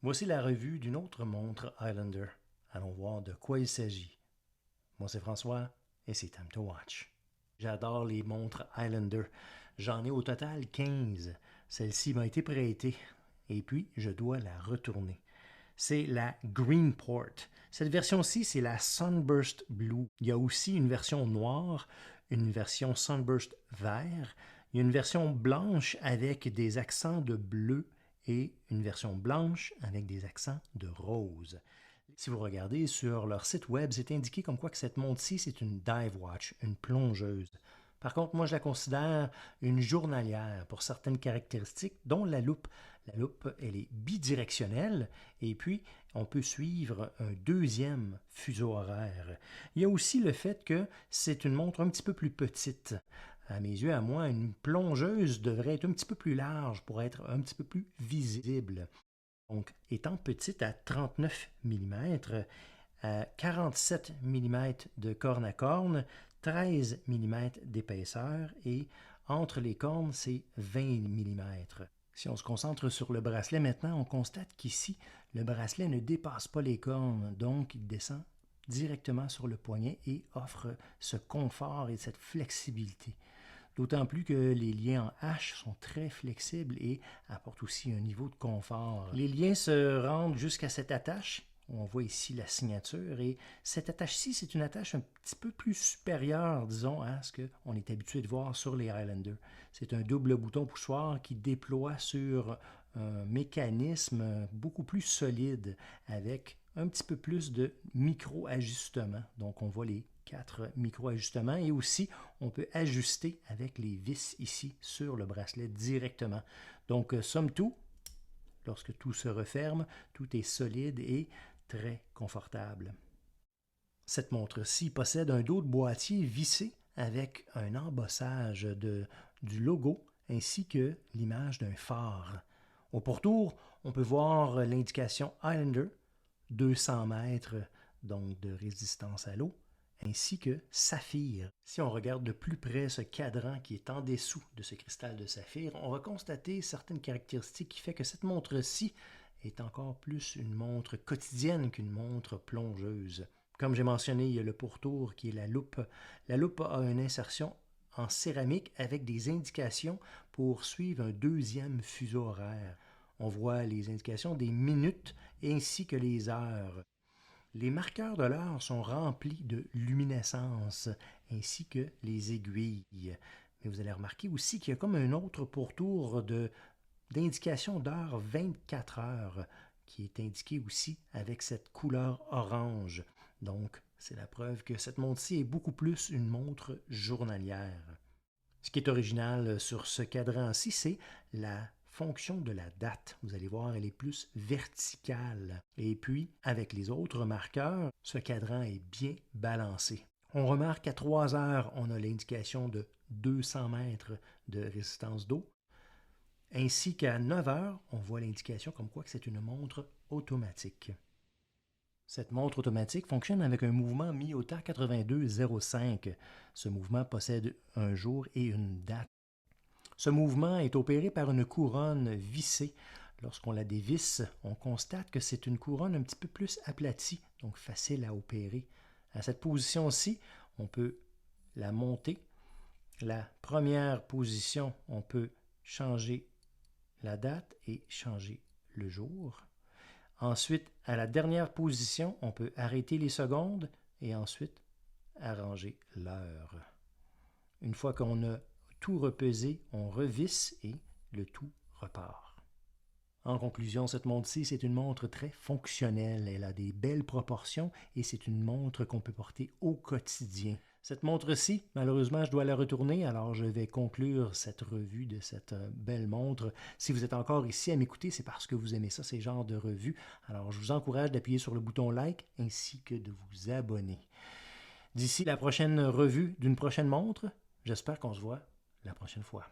Voici la revue d'une autre montre Highlander. Allons voir de quoi il s'agit. Moi c'est François et c'est Time to Watch. J'adore les montres Highlander. J'en ai au total 15. Celle-ci m'a été prêtée et puis je dois la retourner. C'est la Greenport. Cette version-ci, c'est la Sunburst Blue. Il y a aussi une version noire, une version Sunburst vert, il y a une version blanche avec des accents de bleu et une version blanche avec des accents de rose. Si vous regardez sur leur site web, c'est indiqué comme quoi que cette montre-ci, c'est une dive watch, une plongeuse. Par contre, moi, je la considère une journalière pour certaines caractéristiques, dont la loupe. La loupe, elle est bidirectionnelle et puis on peut suivre un deuxième fuseau horaire. Il y a aussi le fait que c'est une montre un petit peu plus petite. À mes yeux, à moi, une plongeuse devrait être un petit peu plus large pour être un petit peu plus visible. Donc, étant petite à 39 mm, à 47 mm de corne à corne, 13 mm d'épaisseur et entre les cornes, c'est 20 mm. Si on se concentre sur le bracelet maintenant, on constate qu'ici, le bracelet ne dépasse pas les cornes, donc il descend directement sur le poignet et offre ce confort et cette flexibilité. D'autant plus que les liens en H sont très flexibles et apportent aussi un niveau de confort. Les liens se rendent jusqu'à cette attache. On voit ici la signature et cette attache-ci, c'est une attache un petit peu plus supérieure, disons, à ce qu'on est habitué de voir sur les Highlander. C'est un double bouton poussoir qui déploie sur un mécanisme beaucoup plus solide avec un petit peu plus de micro-ajustements. Donc on voit les 4 micro-ajustements et aussi on peut ajuster avec les vis ici sur le bracelet directement. Donc somme toute, lorsque tout se referme, tout est solide et très confortable. Cette montre-ci possède un dos de boîtier vissé avec un embossage du logo ainsi que l'image d'un phare. Au pourtour, on peut voir l'indication Highlander, 200 mètres donc de résistance à l'eau, ainsi que saphir. Si on regarde de plus près ce cadran qui est en dessous de ce cristal de saphir, on va constater certaines caractéristiques qui font que cette montre-ci est encore plus une montre quotidienne qu'une montre plongeuse. Comme j'ai mentionné, il y a le pourtour qui est la loupe. La loupe a une insertion en céramique avec des indications pour suivre un deuxième fuseau horaire. On voit les indications des minutes ainsi que les heures. Les marqueurs de l'heure sont remplis de luminescence ainsi que les aiguilles. Mais vous allez remarquer aussi qu'il y a comme un autre pourtour d'indication d'heure 24 heures qui est indiqué aussi avec cette couleur orange. Donc, c'est la preuve que cette montre-ci est beaucoup plus une montre journalière. Ce qui est original sur ce cadran-ci, c'est la fonction de la date. Vous allez voir, elle est plus verticale. Et puis, avec les autres marqueurs, ce cadran est bien balancé. On remarque qu'à 3 heures, on a l'indication de 200 mètres de résistance d'eau, ainsi qu'à 9 heures, on voit l'indication comme quoi que c'est une montre automatique. Cette montre automatique fonctionne avec un mouvement Miyota 8205. Ce mouvement possède un jour et une date. Ce mouvement est opéré par une couronne vissée. Lorsqu'on la dévisse, on constate que c'est une couronne un petit peu plus aplatie, donc facile à opérer. À cette position-ci, on peut la monter. La première position, on peut changer la date et changer le jour. Ensuite, à la dernière position, on peut arrêter les secondes et ensuite arranger l'heure. Une fois qu'on a tout repesé, on revisse et le tout repart. En conclusion, cette montre-ci, c'est une montre très fonctionnelle. Elle a des belles proportions et c'est une montre qu'on peut porter au quotidien. Cette montre-ci, malheureusement, je dois la retourner, alors je vais conclure cette revue de cette belle montre. Si vous êtes encore ici à m'écouter, c'est parce que vous aimez ça, ces genres de revues. Alors, je vous encourage d'appuyer sur le bouton like ainsi que de vous abonner. D'ici la prochaine revue d'une prochaine montre, j'espère qu'on se voit la prochaine fois.